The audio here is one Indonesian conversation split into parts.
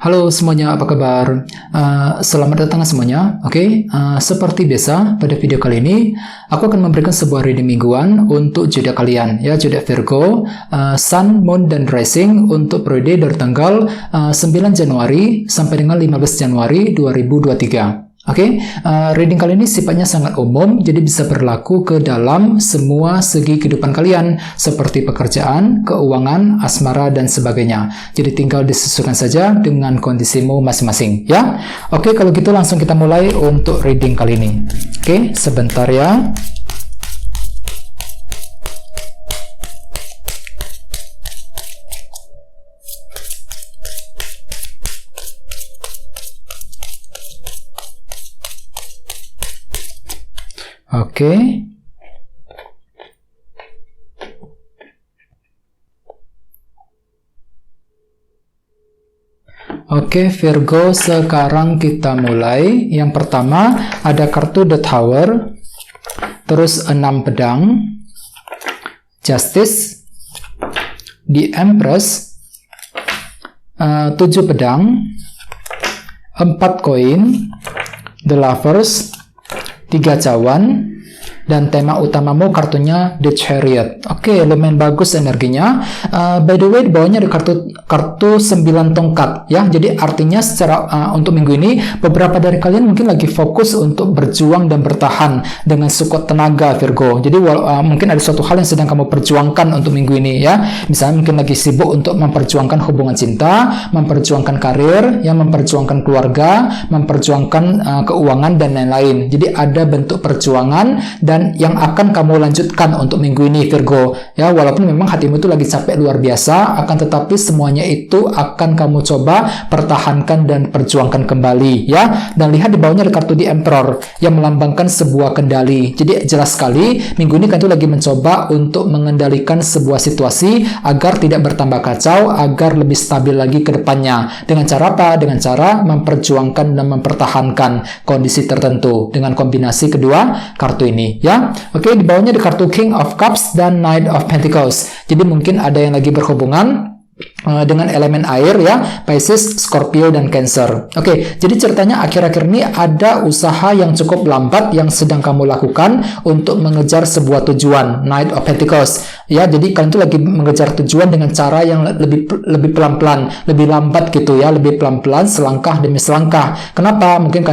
Halo semuanya, apa kabar? Selamat datang semuanya. Seperti biasa, pada video kali ini aku akan memberikan sebuah reading mingguan untuk zodiak kalian, ya, zodiak Virgo, Sun, Moon, dan Rising untuk periode dari tanggal 9 Januari sampai dengan 15 Januari 2023. Reading kali ini sifatnya sangat umum, jadi bisa berlaku ke dalam semua segi kehidupan kalian, seperti pekerjaan, keuangan, asmara, dan sebagainya. Jadi tinggal disesuaikan saja dengan kondisimu masing-masing, ya. Kalau gitu langsung kita mulai untuk reading kali ini. Sebentar ya. Virgo, sekarang kita mulai. Yang pertama ada kartu The Tower, terus 6 pedang, Justice, The Empress, 7 pedang, 4 koin, The Lovers, 3 cawan, dan tema utamamu kartunya The Chariot. Lumayan bagus energinya. By the way, di bawahnya ada kartu 9 tongkat, ya. Jadi artinya secara untuk minggu ini beberapa dari kalian mungkin lagi fokus untuk berjuang dan bertahan dengan sekuat tenaga, Virgo. Jadi mungkin ada suatu hal yang sedang kamu perjuangkan untuk minggu ini, ya. Misalnya mungkin lagi sibuk untuk memperjuangkan hubungan cinta, memperjuangkan karir, ya, memperjuangkan keluarga, memperjuangkan keuangan dan lain-lain. Jadi ada bentuk perjuangan dan yang akan kamu lanjutkan untuk minggu ini, Virgo, ya. Walaupun memang hatimu itu lagi capek luar biasa, akan tetapi semuanya itu akan kamu coba pertahankan dan perjuangkan kembali, ya. Dan lihat di bawahnya ada kartu The Emperor yang melambangkan sebuah kendali. Jadi jelas sekali minggu ini kan itu lagi mencoba untuk mengendalikan sebuah situasi agar tidak bertambah kacau, agar lebih stabil lagi ke depannya. Dengan cara apa? Dengan cara memperjuangkan dan mempertahankan kondisi tertentu dengan kombinasi kedua kartu ini, ya. Di bawahnya ada kartu King of Cups dan Knight of Pentacles. Jadi mungkin ada yang lagi berhubungan dengan elemen air, ya, Pisces, Scorpio, dan Cancer. Jadi ceritanya akhir-akhir ini ada usaha yang cukup lambat yang sedang kamu lakukan untuk mengejar sebuah tujuan, Knight of Pentacles, ya. Jadi kalian itu lagi mengejar tujuan dengan cara yang lebih pelan-pelan, lebih lambat gitu, ya, lebih pelan-pelan, selangkah demi selangkah. Kenapa? Mungkin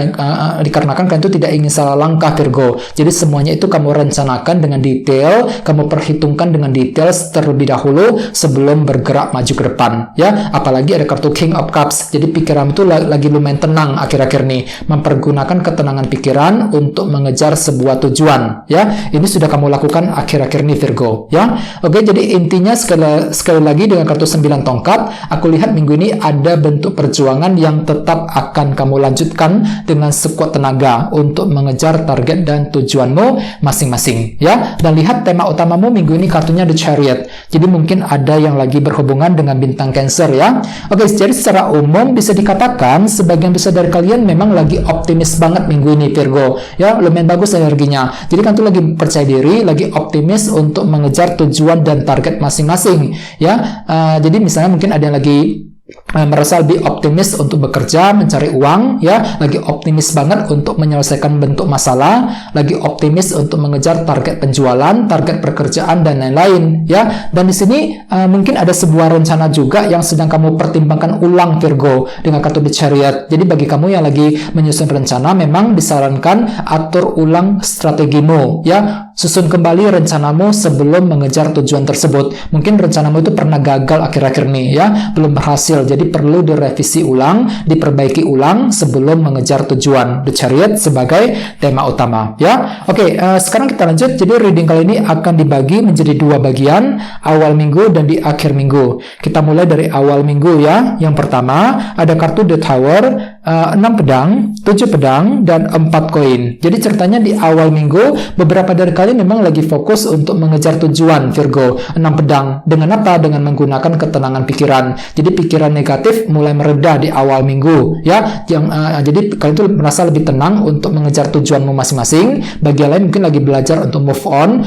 dikarenakan kalian itu tidak ingin salah langkah, Virgo. Jadi semuanya itu kamu rencanakan dengan detail, kamu perhitungkan dengan detail terlebih dahulu sebelum bergerak maju ke depan, ya. Apalagi ada kartu King of Cups. Jadi pikiran itu lagi lumayan tenang akhir-akhir ini, mempergunakan ketenangan pikiran untuk mengejar sebuah tujuan, ya. Ini sudah kamu lakukan akhir-akhir ini, Virgo, ya. Jadi intinya sekali lagi dengan kartu 9 tongkat, aku lihat minggu ini ada bentuk perjuangan yang tetap akan kamu lanjutkan dengan sekuat tenaga untuk mengejar target dan tujuanmu masing-masing, ya. Dan lihat tema utamamu minggu ini kartunya The Chariot. Jadi mungkin ada yang lagi berhubungan dengan bintang Cancer, ya. Jadi secara umum bisa dikatakan sebagian besar dari kalian memang lagi optimis banget minggu ini, Virgo, ya. Lumayan bagus energinya. Jadi kan tuh lagi percaya diri, lagi optimis untuk mengejar tujuan dan target masing-masing, ya. Jadi misalnya mungkin ada yang lagi merasa lebih optimis untuk bekerja, mencari uang, ya, lagi optimis banget untuk menyelesaikan bentuk masalah, lagi optimis untuk mengejar target penjualan, target pekerjaan, dan lain-lain, ya. Dan di sini mungkin ada sebuah rencana juga yang sedang kamu pertimbangkan ulang, Virgo, dengan kartu The Chariot. Jadi bagi kamu yang lagi menyusun rencana, memang disarankan atur ulang strategimu, ya. Susun kembali rencanamu sebelum mengejar tujuan tersebut. Mungkin rencanamu itu pernah gagal akhir-akhir ini, ya, belum berhasil. Jadi perlu direvisi ulang, diperbaiki ulang sebelum mengejar tujuan. The Chariot sebagai tema utama, ya. Sekarang kita lanjut. Jadi reading kali ini akan dibagi menjadi 2 bagian, awal minggu dan di akhir minggu. Kita mulai dari awal minggu, ya. Yang pertama ada kartu The Tower, 6 pedang, 7 pedang, dan 4 koin. Jadi ceritanya di awal minggu beberapa dari kalian memang lagi fokus untuk mengejar tujuan, Virgo. 6 pedang. Dengan apa? Dengan menggunakan ketenangan pikiran. Jadi pikiran negatif mulai meredah di awal minggu, ya. Jadi kalian itu merasa lebih tenang untuk mengejar tujuanmu masing-masing. Bagi yang lain mungkin lagi belajar untuk move on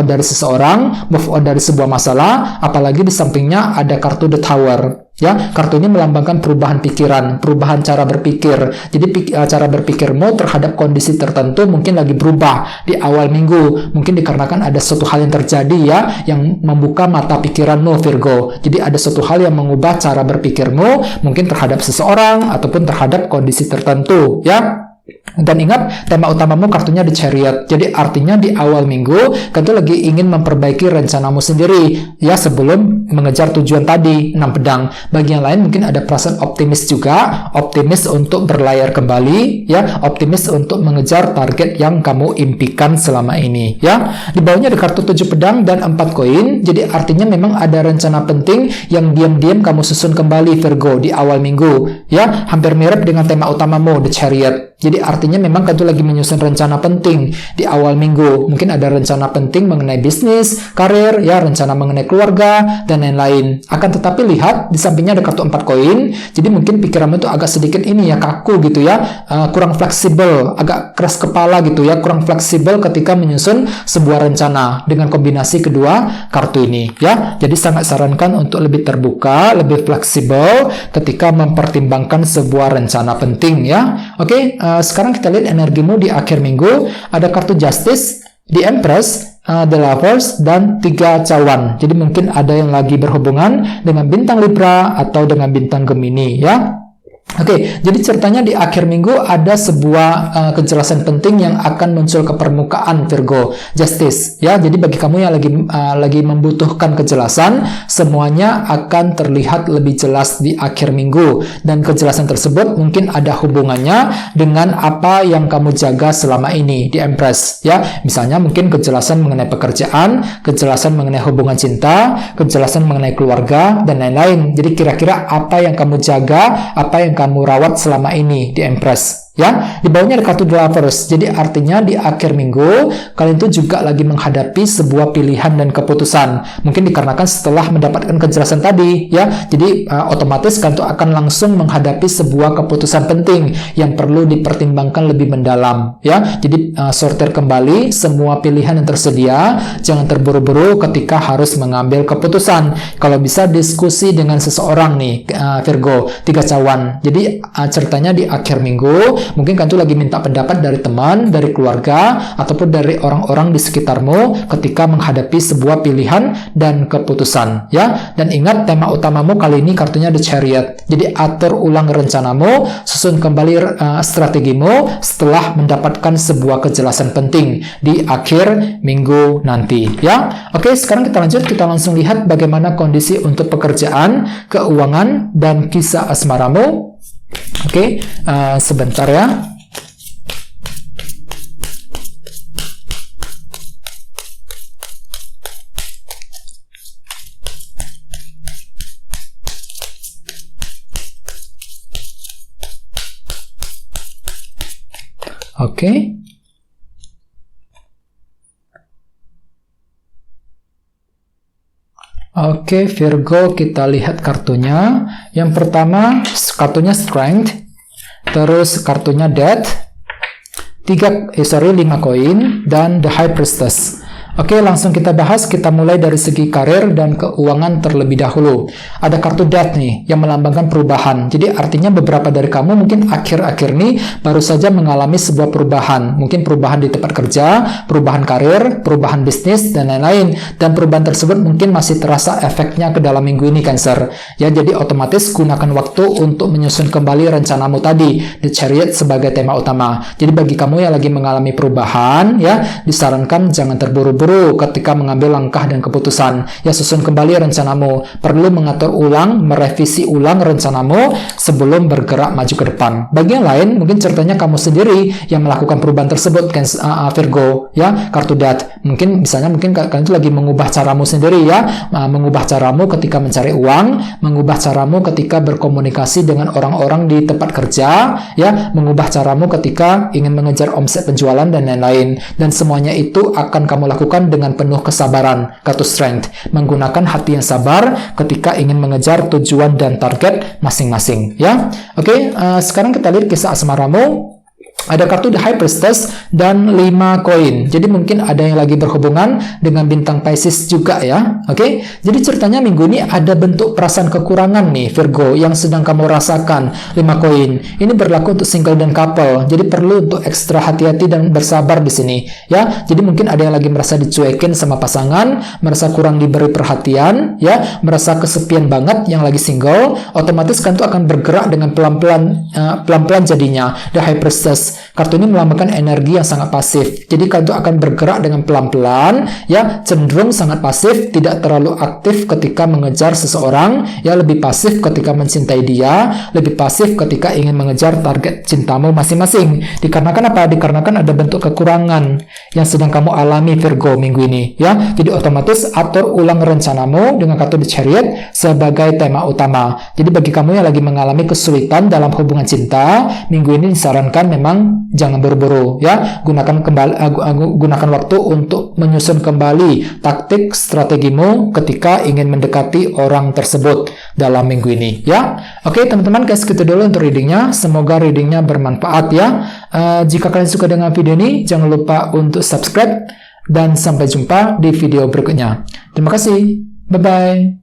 dari seseorang, move on dari sebuah masalah. Apalagi di sampingnya ada kartu The Tower. Ya, kartu ini melambangkan perubahan pikiran, perubahan cara berpikir. Jadi cara berpikirmu terhadap kondisi tertentu mungkin lagi berubah di awal minggu. Mungkin dikarenakan ada suatu hal yang terjadi ya, yang membuka mata pikiranmu, Virgo. Jadi ada suatu hal yang mengubah cara berpikirmu, mungkin terhadap seseorang ataupun terhadap kondisi tertentu ya. Dan ingat, tema utamamu kartunya The Chariot. Jadi artinya di awal minggu kamu lagi ingin memperbaiki rencanamu sendiri ya, sebelum mengejar tujuan tadi 6 pedang. Bagi yang lain mungkin ada perasaan optimis juga, optimis untuk berlayar kembali ya, optimis untuk mengejar target yang kamu impikan selama ini ya. Di bawahnya ada kartu 7 pedang dan 4 koin. Jadi artinya memang ada rencana penting yang diam-diam kamu susun kembali, Virgo, di awal minggu ya. Hampir mirip dengan tema utamamu The Chariot. Jadi artinya memang kamu lagi menyusun rencana penting di awal minggu. Mungkin ada rencana penting mengenai bisnis, karir, ya, rencana mengenai keluarga, dan lain-lain. Akan tetapi lihat, di sampingnya ada kartu 4 koin. Jadi mungkin pikiranmu itu agak sedikit ini ya, kaku gitu ya, kurang fleksibel, agak keras kepala gitu ya, kurang fleksibel ketika menyusun sebuah rencana dengan kombinasi kedua kartu ini ya. Jadi sangat sarankan untuk lebih terbuka, lebih fleksibel ketika mempertimbangkan sebuah rencana penting ya. Oke, sekarang kita lihat energimu di akhir minggu. Ada kartu Justice, The Empress, The Lovers, dan 3 cawan. Jadi mungkin ada yang lagi berhubungan dengan bintang Libra atau dengan bintang Gemini ya. Oke, jadi ceritanya di akhir minggu ada sebuah kejelasan penting yang akan muncul ke permukaan, Virgo. Justice, ya. Jadi bagi kamu yang lagi membutuhkan kejelasan, semuanya akan terlihat lebih jelas di akhir minggu. Dan kejelasan tersebut mungkin ada hubungannya dengan apa yang kamu jaga selama ini di Empress, ya. Misalnya mungkin kejelasan mengenai pekerjaan, kejelasan mengenai hubungan cinta, kejelasan mengenai keluarga, dan lain-lain. Jadi kira-kira apa yang kamu jaga, apa yang kamu rawat selama ini di Empress ya. Di bawahnya ada kartu The Lovers. Jadi artinya di akhir minggu kalian itu juga lagi menghadapi sebuah pilihan dan keputusan. Mungkin dikarenakan setelah mendapatkan kejelasan tadi ya. Jadi otomatis kalian itu akan langsung menghadapi sebuah keputusan penting yang perlu dipertimbangkan lebih mendalam ya. Jadi sortir kembali semua pilihan yang tersedia. Jangan terburu-buru ketika harus mengambil keputusan. Kalau bisa diskusi dengan seseorang nih, Virgo, 3 cawan. Jadi ceritanya di akhir minggu mungkin kan tuh lagi minta pendapat dari teman, dari keluarga, ataupun dari orang-orang di sekitarmu ketika menghadapi sebuah pilihan dan keputusan ya. Dan ingat, tema utamamu kali ini kartunya The Chariot. Jadi atur ulang rencanamu, susun kembali strategimu setelah mendapatkan sebuah kejelasan penting di akhir minggu nanti ya. Oke, sekarang kita lanjut, kita langsung lihat bagaimana kondisi untuk pekerjaan, keuangan, dan kisah asmaramu. Oke, sebentar ya. Oke. Oke, Virgo, kita lihat kartunya. Yang pertama, kartunya Strength, terus kartunya Death, 5 koin, dan The High Priestess. Oke, langsung kita bahas. Kita mulai dari segi karir dan keuangan terlebih dahulu. Ada kartu Death nih, yang melambangkan perubahan. Jadi artinya beberapa dari kamu mungkin akhir-akhir ini baru saja mengalami sebuah perubahan. Mungkin perubahan di tempat kerja, perubahan karir, perubahan bisnis, dan lain-lain. Dan perubahan tersebut mungkin masih terasa efeknya ke dalam minggu ini, Cancer. Ya, jadi otomatis gunakan waktu untuk menyusun kembali rencanamu tadi, The Chariot sebagai tema utama. Jadi bagi kamu yang lagi mengalami perubahan, ya, disarankan jangan terburu-buru ketika mengambil langkah dan keputusan. Ya, susun kembali rencanamu. Perlu mengatur ulang, merevisi ulang rencanamu sebelum bergerak maju ke depan. Bagi yang lain, mungkin ceritanya kamu sendiri yang melakukan perubahan tersebut, Virgo, ya, kartu Death. Mungkin kalian itu lagi mengubah caramu sendiri ya, mengubah caramu ketika mencari uang, mengubah caramu ketika berkomunikasi dengan orang-orang di tempat kerja, ya, mengubah caramu ketika ingin mengejar omset penjualan dan lain-lain. Dan semuanya itu akan kamu lakukan dengan penuh kesabaran, kartu Strength, menggunakan hati yang sabar ketika ingin mengejar tujuan dan target masing-masing ya. Oke, sekarang kita lihat kisah asmaramu. Ada kartu The High Priestess dan 5 koin. Jadi mungkin ada yang lagi berhubungan dengan bintang Pisces juga ya. Oke. Jadi ceritanya minggu ini ada bentuk perasaan kekurangan nih Virgo yang sedang kamu rasakan. 5 koin. Ini berlaku untuk single dan couple. Jadi perlu untuk ekstra hati-hati dan bersabar di sini ya. Jadi mungkin ada yang lagi merasa dicuekin sama pasangan, merasa kurang diberi perhatian ya, merasa kesepian banget yang lagi single. Otomatis kan itu akan bergerak dengan pelan-pelan jadinya. The High Priestess. Kartu ini melambangkan energi yang sangat pasif. Jadi kartu akan bergerak dengan pelan-pelan, ya, cenderung sangat pasif, tidak terlalu aktif ketika mengejar seseorang, ya, lebih pasif ketika mencintai dia, lebih pasif ketika ingin mengejar target cintamu masing-masing. Dikarenakan apa? Dikarenakan ada bentuk kekurangan yang sedang kamu alami Virgo minggu ini, ya. Jadi otomatis atur ulang rencanamu dengan kartu The Chariot sebagai tema utama. Jadi bagi kamu yang lagi mengalami kesulitan dalam hubungan cinta, minggu ini disarankan memang jangan buru-buru ya, gunakan waktu untuk menyusun kembali taktik strategimu ketika ingin mendekati orang tersebut dalam minggu ini ya. Oke teman-teman, guys, gitu dulu untuk readingnya. Semoga readingnya bermanfaat ya. Jika kalian suka dengan video ini, jangan lupa untuk subscribe dan sampai jumpa di video berikutnya. Terima kasih, bye bye.